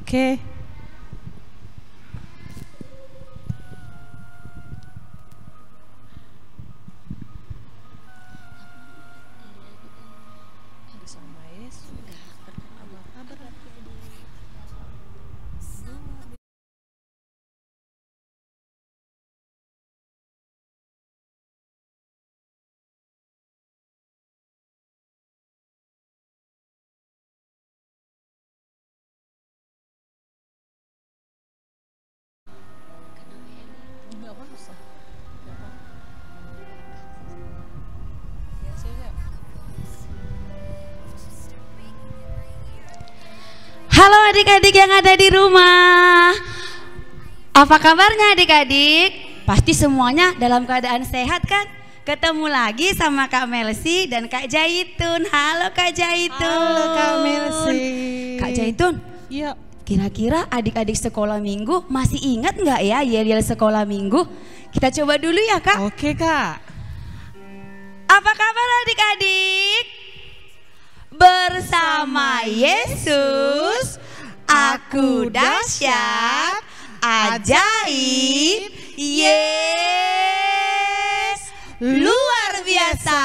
Oke. Halo adik-adik yang ada di rumah. Apa kabarnya adik-adik? Pasti semuanya dalam keadaan sehat kan? Ketemu lagi sama Kak Melsi dan Kak Jaitun. Halo Kak Jaitun. Halo Kak Melsi. Kak Jaitun. Iya. Kira-kira adik-adik sekolah minggu masih ingat nggak ya yel-yel sekolah minggu? Kita coba dulu ya Kak. Oke Kak. Apa kabar adik-adik? Bersama Yesus, aku dahsyat, ajaib, yes, luar biasa,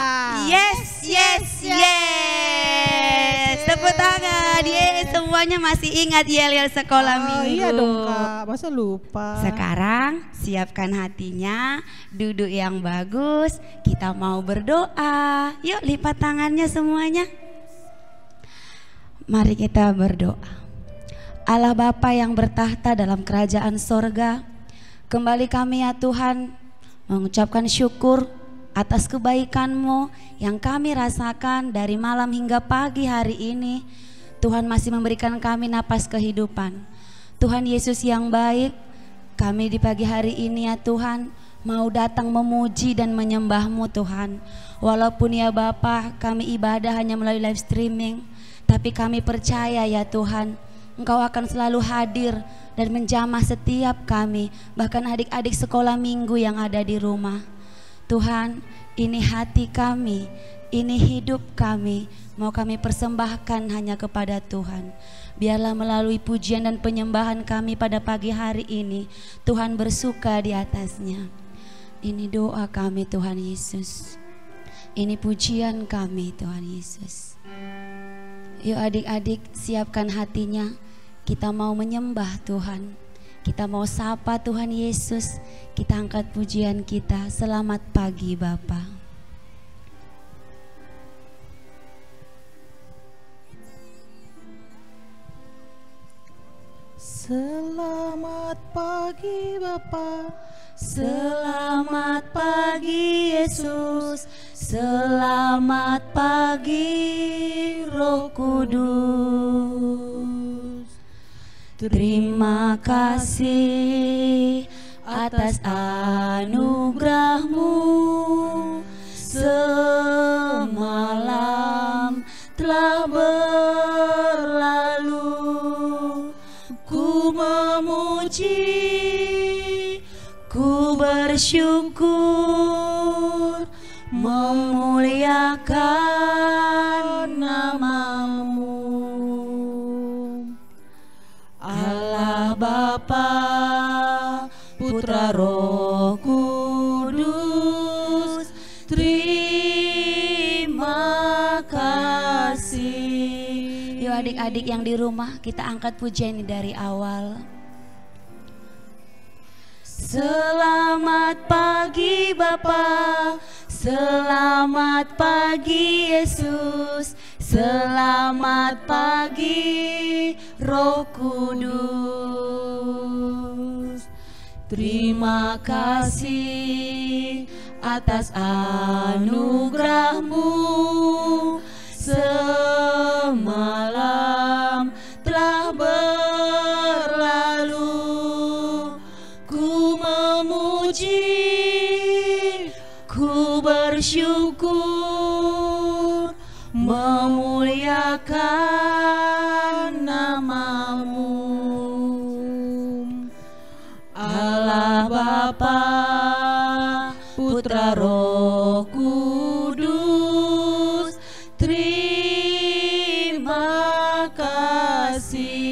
yes, yes, yes. Tepuk tangan, yes, semuanya masih ingat yel-yel sekolah minggu. Iya dong Kak, masa lupa. Sekarang siapkan hatinya, duduk yang bagus, kita mau berdoa. Yuk lipat tangannya semuanya. Mari kita berdoa. Allah Bapa yang bertahta dalam kerajaan sorga, kembali kami ya Tuhan mengucapkan syukur atas kebaikan-Mu yang kami rasakan dari malam hingga pagi hari ini. Tuhan masih memberikan kami napas kehidupan. Tuhan Yesus yang baik, kami di pagi hari ini ya Tuhan mau datang memuji dan menyembah-Mu Tuhan. Walaupun ya Bapa kami ibadah hanya melalui live streaming, tapi kami percaya ya Tuhan, Engkau akan selalu hadir dan menjamah setiap kami, bahkan adik-adik sekolah minggu yang ada di rumah. Tuhan, ini hati kami, ini hidup kami, mau kami persembahkan hanya kepada Tuhan. Biarlah melalui pujian dan penyembahan kami pada pagi hari ini, Tuhan bersuka di atasnya. Ini doa kami Tuhan Yesus, ini pujian kami Tuhan Yesus. Yuk adik-adik siapkan hatinya, kita mau menyembah Tuhan, kita mau sapa Tuhan Yesus, kita angkat pujian kita. Selamat pagi Bapa. Selamat pagi Bapa. Selamat pagi Yesus, selamat pagi Roh Kudus. Terima kasih atas anugerah-Mu, semalam telah berlalu. Ku memuji, ku bersyukur, memuliakan nama-Mu. Allah Bapa, Putra Roh Kudus, terima kasih. Yuk adik-adik yang di rumah, kita angkat pujian ini dari awal. Selamat pagi Bapa, selamat pagi Yesus, selamat pagi Roh Kudus. Terima kasih atas anugerah-Mu, semalam telah berlalu. Ku memuji, ku bersyukur, memuliakan nama-Mu. Allah Bapa, Putra Roh Kudus, terima kasih.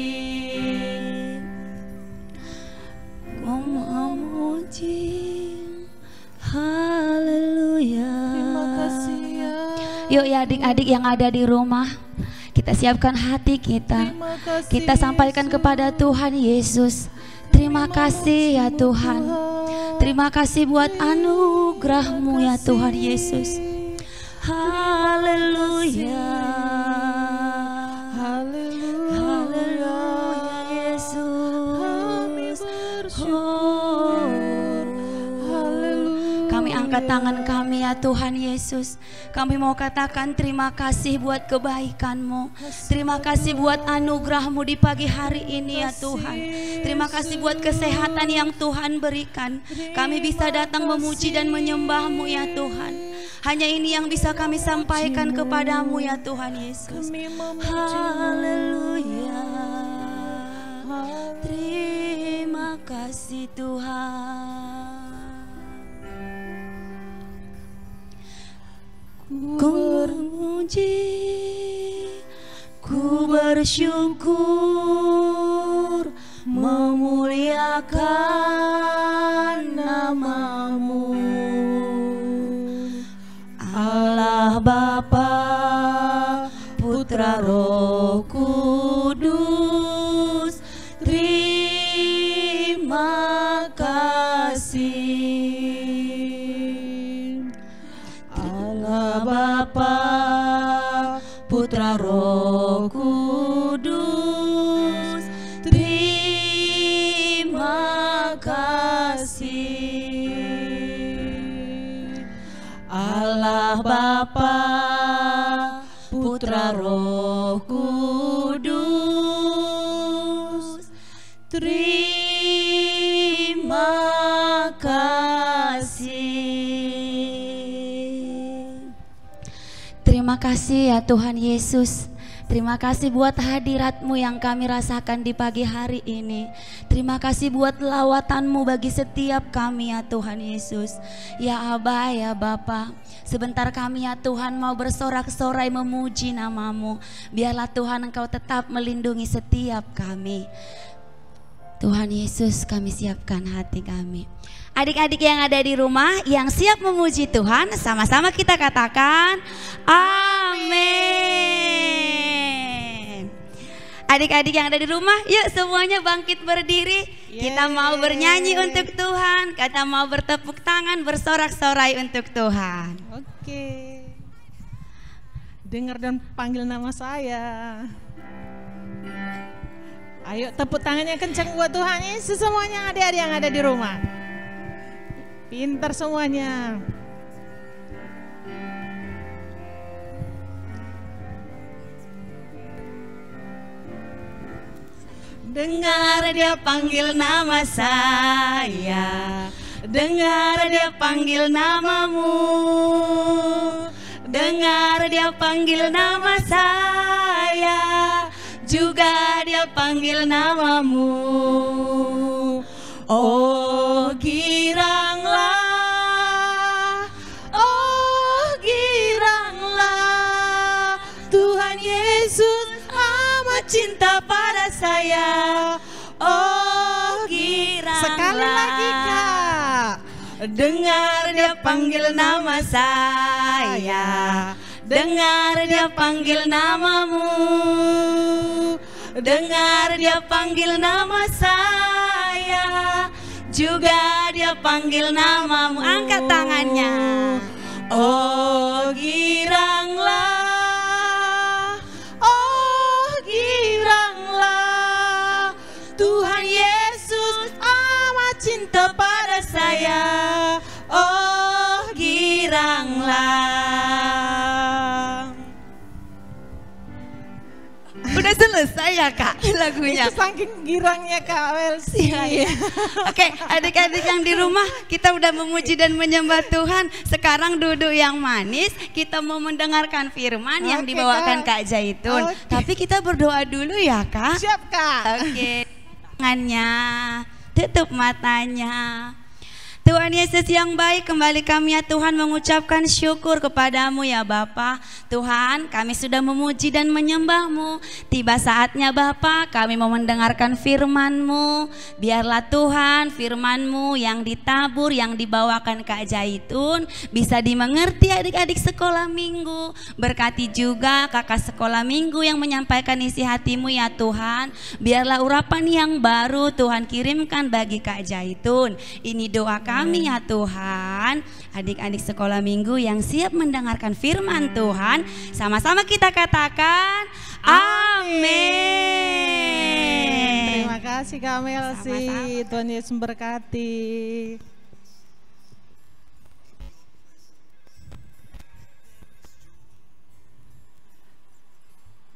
Haleluya. Terima kasih ya. Yuk ya adik-adik yang ada di rumah, kita siapkan hati kita. Terima kasih, Kita sampaikan Yesus. kepada Tuhan Yesus. Terima kasih ya Tuhan. Terima kasih buat anugerah-Mu ya Tuhan Yesus. Haleluya. Haleluya. Haleluya Kami Yesus. bersyukur. Haleluya. Kami angkat tangan kami ya Tuhan Yesus. Kami mau katakan terima kasih buat kebaikan-Mu. Terima kasih buat anugerah-Mu di pagi hari ini ya Tuhan. Terima kasih buat kesehatan yang Tuhan berikan. Kami bisa datang memuji dan menyembah-Mu ya Tuhan. Hanya ini yang bisa kami sampaikan kepadamu ya Tuhan Yesus. Kami memuji. Haleluya. Terima kasih Tuhan. Ku memuji, ku bersyukur, memuliakan nama-Mu. Allah Bapa, Putra Roh Kudus, terima kasih. Allah Bapa, Putra Roh Kudus, terima kasih. Allah Bapa, Putra Roh Kudus, terima kasih. Terima kasih ya Tuhan Yesus. Terima kasih buat hadirat-Mu yang kami rasakan di pagi hari ini. Terima kasih buat lawatan-Mu bagi setiap kami ya Tuhan Yesus. Ya Aba, ya Bapa, sebentar kami ya Tuhan mau bersorak-sorai memuji nama-Mu. Biarlah Tuhan Engkau tetap melindungi setiap kami. Tuhan Yesus, kami siapkan hati kami. Adik-adik yang ada di rumah yang siap memuji Tuhan, sama-sama kita katakan amin. Adik-adik yang ada di rumah, yuk semuanya bangkit berdiri. Kita mau bernyanyi untuk Tuhan, kita mau bertepuk tangan, bersorak-sorai untuk Tuhan. Oke. Dengar dan panggil nama saya. Ayo tepuk tangannya kencang buat Tuhan Yesus semuanya, adik-adik yang ada di rumah. Pintar semuanya. Dengar dia panggil nama saya, dengar dia panggil namamu, dengar dia panggil nama saya, juga dia panggil namamu. Oh giranglah, oh giranglah, Tuhan Yesus amat cinta pada saya. Oh giranglah. Sekali lagi Kak. Dengar dia panggil nama saya, dengar dia panggil namamu, dengar dia panggil nama saya, juga dia panggil namamu. Angkat tangannya. Oh giranglah, oh giranglah, Tuhan Yesus amat cinta pada saya. Oh giranglah. Udah selesai ya Kak lagunya? Itu saking girangnya Kak Welsi. Iya. Oke, adik-adik yang di rumah, kita udah memuji dan menyembah Tuhan. Sekarang duduk yang manis, kita mau mendengarkan firman yang Oke, dibawakan Kak. Kak Zaitun. Oke. Tapi kita berdoa dulu ya Kak. Siap Kak. Oke, tangannya, tutup matanya. Tuhan Yesus yang baik, kembali kami ya Tuhan mengucapkan syukur kepadamu ya Bapa. Tuhan, kami sudah memuji dan menyembah-Mu. Tiba saatnya Bapa, kami mau mendengarkan firman-Mu. Biarlah Tuhan firman-Mu yang ditabur, yang dibawakan Kak Zaitun bisa dimengerti adik-adik sekolah minggu. Berkati juga kakak sekolah minggu yang menyampaikan isi hati-Mu ya Tuhan. Biarlah urapan yang baru Tuhan kirimkan bagi Kak Zaitun. Ini doa kami ya Tuhan. Adik-adik sekolah minggu yang siap mendengarkan firman Tuhan, sama-sama kita katakan amin. Terima kasih Kak Melsi. Tuhan Yesus memberkati.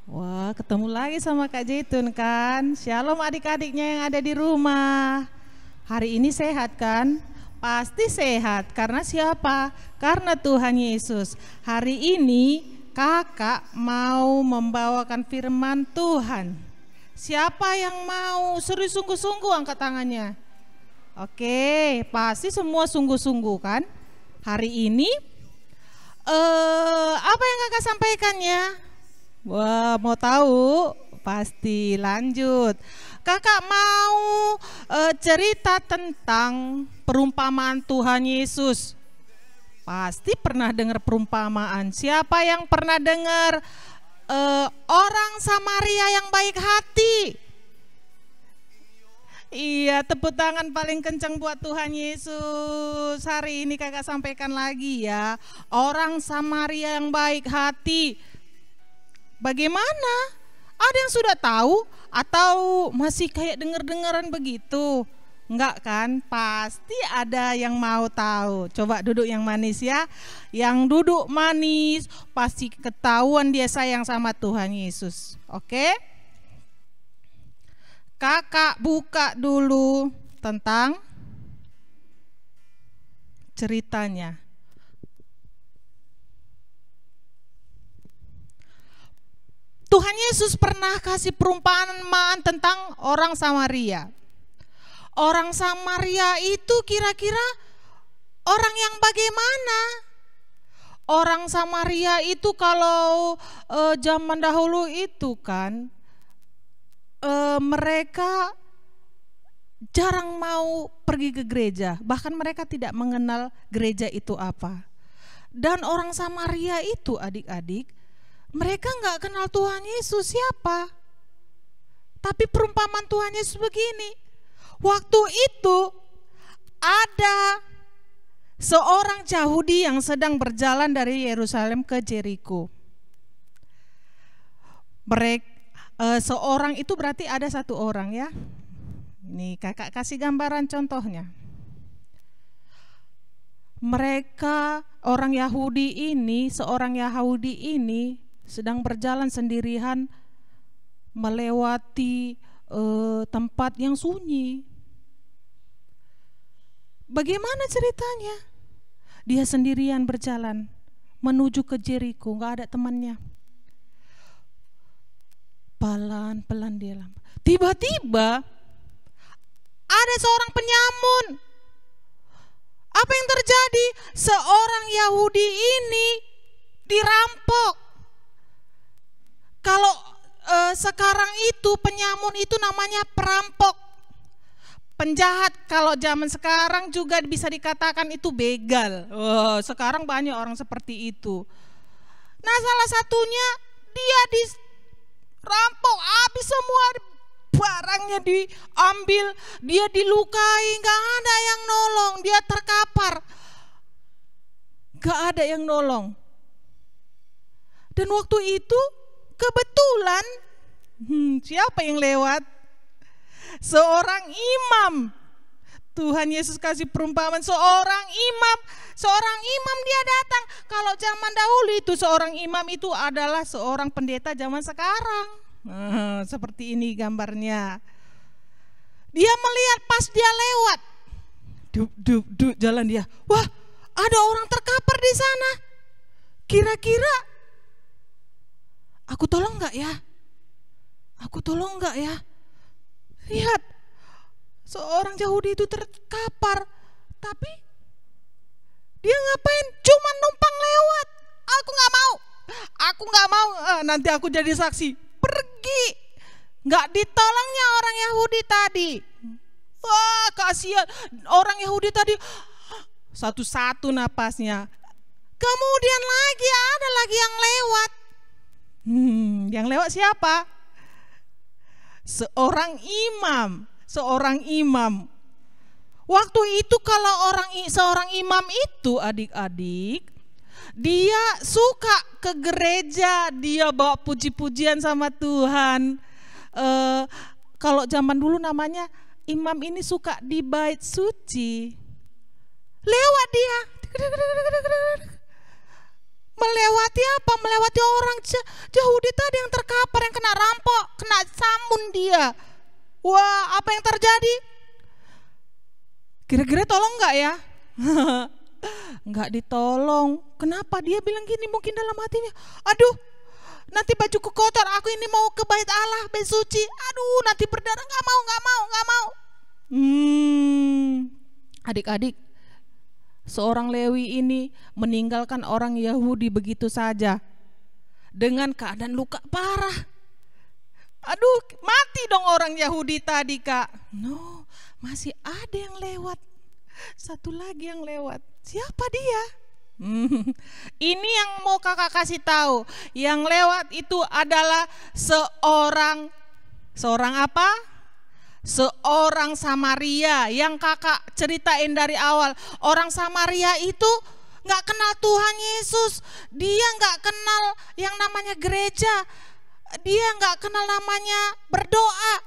Wah, ketemu lagi sama Kak Zaitun kan. Shalom adik-adiknya yang ada di rumah. Hari ini sehat kan? Pasti sehat, karena siapa? Karena Tuhan Yesus. Hari ini kakak mau membawakan firman Tuhan. Siapa yang mau serius sungguh-sungguh angkat tangannya? Oke, pasti semua sungguh-sungguh kan? Hari ini apa yang kakak sampaikan ya? Wah, mau tahu? Pasti lanjut. Kakak mau cerita tentang perumpamaan Tuhan Yesus. Pasti pernah dengar perumpamaan. Siapa yang pernah dengar orang Samaria yang baik hati? Iya, tepuk tangan paling kencang buat Tuhan Yesus. Hari ini kakak sampaikan lagi ya. Orang Samaria yang baik hati. Bagaimana? Ada yang sudah tahu atau masih kayak denger-dengeran begitu? Enggak kan? Pasti ada yang mau tahu. Coba duduk yang manis ya. Yang duduk manis pasti ketahuan dia sayang sama Tuhan Yesus. Oke? Kakak buka dulu tentang ceritanya. Tuhan Yesus pernah kasih perumpamaan tentang orang Samaria. Orang Samaria itu kira-kira orang yang bagaimana? Orang Samaria itu kalau zaman dahulu itu kan mereka jarang mau pergi ke gereja. Bahkan mereka tidak mengenal gereja itu apa. Dan orang Samaria itu adik-adik, mereka nggak kenal Tuhan Yesus siapa. Tapi perumpamaan Tuhan Yesus begini. Waktu itu ada seorang Yahudi yang sedang berjalan dari Yerusalem ke Jericho. Seorang itu berarti ada satu orang ya. Ini kakak kasih gambaran contohnya. Mereka orang Yahudi ini, seorang Yahudi ini sedang berjalan sendirian melewati tempat yang sunyi. Bagaimana ceritanya? Dia sendirian berjalan menuju ke Jericho, nggak ada temannya. Pelan-pelan dia lambat. Tiba-tiba ada seorang penyamun. Apa yang terjadi? Seorang Yahudi ini dirampok. Kalau sekarang itu penyamun itu namanya perampok, penjahat. Kalau zaman sekarang juga bisa dikatakan itu begal. Sekarang banyak orang seperti itu. Nah, salah satunya dia dirampok, habis semua barangnya diambil, dia dilukai, nggak ada yang nolong, dia terkapar, nggak ada yang nolong. Dan waktu itu kebetulan siapa yang lewat? Seorang imam. Tuhan Yesus kasih perumpamaan seorang imam dia datang. Kalau zaman dahulu itu seorang imam itu adalah seorang pendeta zaman sekarang. Seperti ini gambarnya. Dia melihat pas dia lewat, jalan dia. Wah, ada orang terkapar di sana. Kira-kira aku tolong nggak ya? Aku tolong nggak ya? Lihat, seorang Yahudi itu terkapar, Tapi dia ngapain? Cuma numpang lewat. Aku nggak mau. Aku nggak mau. Nanti aku jadi saksi. Pergi. Nggak ditolongnya orang Yahudi tadi. Wah, kasihan orang Yahudi tadi. Satu-satu napasnya. Kemudian lagi ada lagi yang lewat. Yang lewat siapa? Seorang imam. Waktu itu kalau seorang imam itu adik-adik, dia suka ke gereja, dia bawa puji-pujian sama Tuhan. Kalau zaman dulu namanya imam ini suka di bait suci. Lewat dia. Melewati apa? Melewati orang Yahudi tadi yang terkapar, yang kena rampok, kena samun dia. Wah, apa yang terjadi? Kira-kira tolong nggak ya? Nggak ditolong. Kenapa? Dia bilang gini, mungkin dalam hatinya, aduh, nanti bajuku kotor, aku ini mau ke bait Allah, bait suci. Aduh, nanti berdarah, nggak mau. Adik-adik, seorang Lewi ini meninggalkan orang Yahudi begitu saja dengan keadaan luka parah. Aduh, mati dong orang Yahudi tadi, Kak. No, masih ada yang lewat. Satu lagi yang lewat. Siapa dia? Ini yang mau kakak kasih tahu. Yang lewat itu adalah seorang apa? Seorang Samaria yang kakak ceritain dari awal. Orang Samaria itu gak kenal Tuhan Yesus. Dia gak kenal yang namanya gereja. Dia gak kenal namanya berdoa.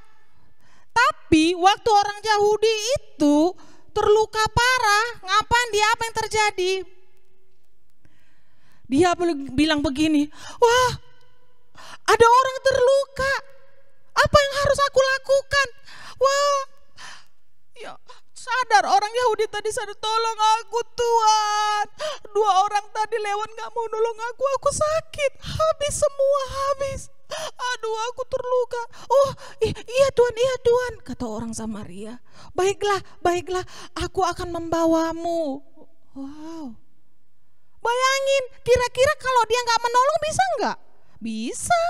Tapi waktu orang Yahudi itu terluka parah, ngapain dia? Apa yang terjadi? Dia bilang begini, wah, ada orang terluka. Apa yang harus aku lakukan? Wah, ya sadar orang Yahudi tadi sadar, tolong aku Tuhan. 2 orang tadi lewat gak mau nolong aku sakit, habis. Aduh, aku terluka. Oh, iya Tuhan, kata orang Samaria. Baiklah, aku akan membawamu. Wow. Bayangin, kira-kira kalau dia gak menolong bisa gak? Bisa.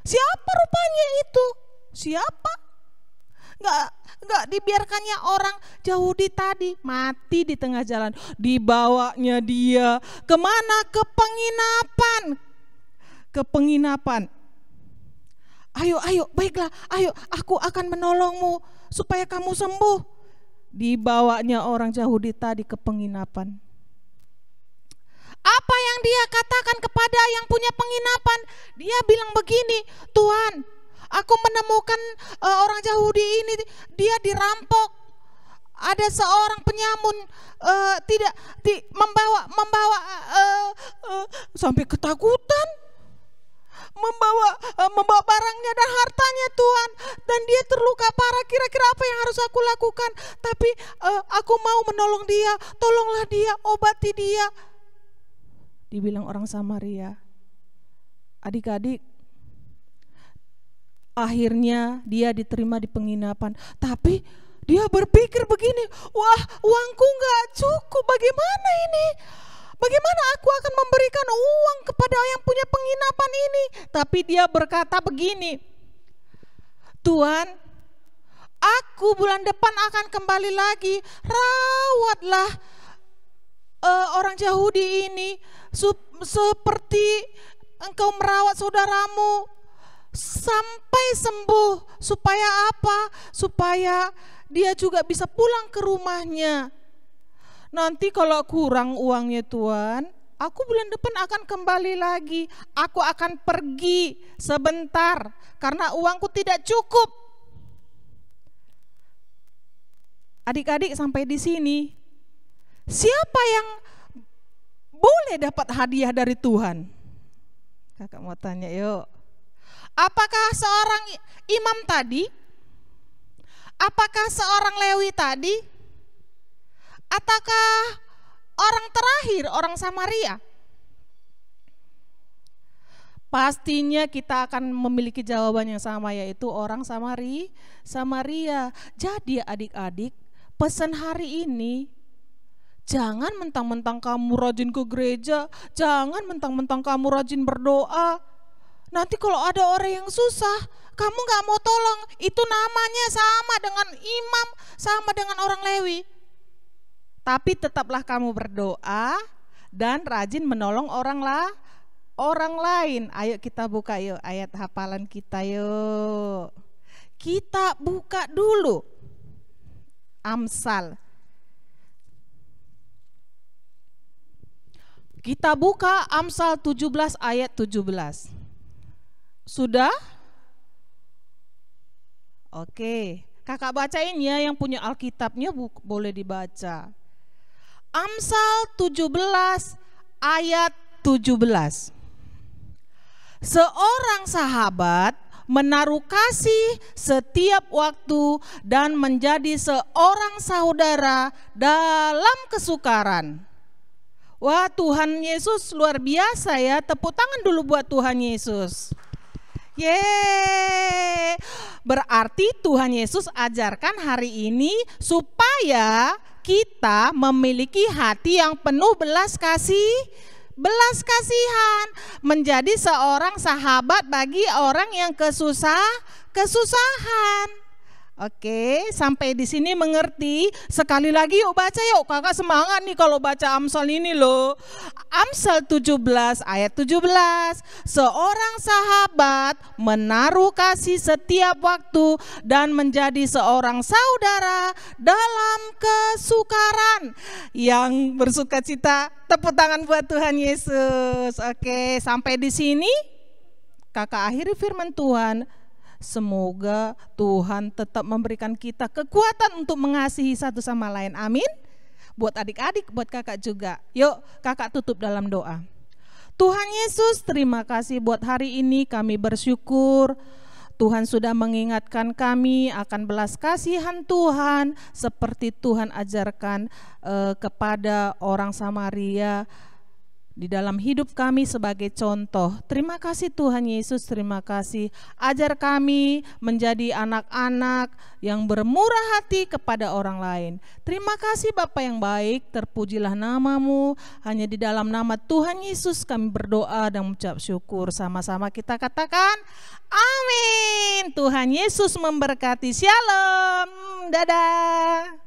Siapa rupanya itu? Siapa? Gak dibiarkannya orang Yahudi tadi mati di tengah jalan. Dibawanya dia kemana? Ke penginapan. Ayo, baiklah, ayo, aku akan menolongmu supaya kamu sembuh. Dibawanya orang Yahudi tadi ke penginapan. Apa yang dia katakan kepada yang punya penginapan? Dia bilang begini, Tuhan, aku menemukan orang Yahudi ini, dia dirampok. Ada seorang penyamun membawa sampai ketakutan, membawa barangnya dan hartanya Tuhan, dan dia terluka parah. Kira-kira apa yang harus aku lakukan? Tapi aku mau menolong dia, tolonglah dia, obati dia. Dibilang orang Samaria. Adik-adik, akhirnya dia diterima di penginapan. Tapi dia berpikir begini, wah, uangku gak cukup, bagaimana ini? Bagaimana aku akan memberikan uang kepada yang punya penginapan ini? Tapi dia berkata begini, Tuhan, aku bulan depan akan kembali lagi. Rawatlah orang Yahudi ini seperti engkau merawat saudaramu sampai sembuh. Supaya apa? Supaya dia juga bisa pulang ke rumahnya. Nanti kalau kurang uangnya Tuhan, aku bulan depan akan kembali lagi. Aku akan pergi sebentar karena uangku tidak cukup. Adik-adik, sampai di sini, siapa yang boleh dapat hadiah dari Tuhan? Kakak mau tanya, yuk. Apakah seorang imam tadi? Apakah seorang Lewi tadi? Ataukah orang terakhir, orang Samaria? Pastinya kita akan memiliki jawaban yang sama, yaitu orang Samaria. Jadi adik-adik, pesan hari ini Jangan mentang-mentang kamu rajin ke gereja, jangan mentang-mentang kamu rajin berdoa. Nanti kalau ada orang yang susah, kamu gak mau tolong, itu namanya sama dengan imam, sama dengan orang Lewi. Tapi tetaplah kamu berdoa dan rajin menolong orang lain. Ayo kita buka yuk ayat hafalan kita yuk. Kita buka dulu Amsal. Kita buka Amsal 17 ayat 17. Sudah? Oke, kakak bacain ya, yang punya Alkitabnya boleh dibaca. Amsal 17 ayat 17. Seorang sahabat menaruh kasih setiap waktu dan menjadi seorang saudara dalam kesukaran. Wah, Tuhan Yesus luar biasa ya. Tepuk tangan dulu buat Tuhan Yesus. Yeay. Berarti Tuhan Yesus ajarkan hari ini supaya kita memiliki hati yang penuh belas kasihan, menjadi seorang sahabat bagi orang yang kesusahan. Oke, sampai di sini mengerti. Sekali lagi yuk baca yuk. Kakak semangat nih kalau baca Amsal ini loh. Amsal 17 ayat 17. Seorang sahabat menaruh kasih setiap waktu dan menjadi seorang saudara dalam kesukaran. Yang bersuka cita, tepuk tangan buat Tuhan Yesus. Oke, sampai di sini kakak akhiri firman Tuhan. Semoga Tuhan tetap memberikan kita kekuatan untuk mengasihi satu sama lain. Amin. Buat adik-adik, buat kakak juga. Yuk kakak tutup dalam doa. Tuhan Yesus, terima kasih buat hari ini. Kami bersyukur Tuhan sudah mengingatkan kami akan belas kasihan Tuhan, seperti Tuhan ajarkan kepada orang Samaria di dalam hidup kami sebagai contoh. Terima kasih Tuhan Yesus, terima kasih. Ajar kami menjadi anak-anak yang bermurah hati kepada orang lain. Terima kasih Bapa yang baik, terpujilah namamu. Hanya di dalam nama Tuhan Yesus kami berdoa dan mengucap syukur. Sama-sama kita katakan amin. Tuhan Yesus memberkati. Shalom. Dadah.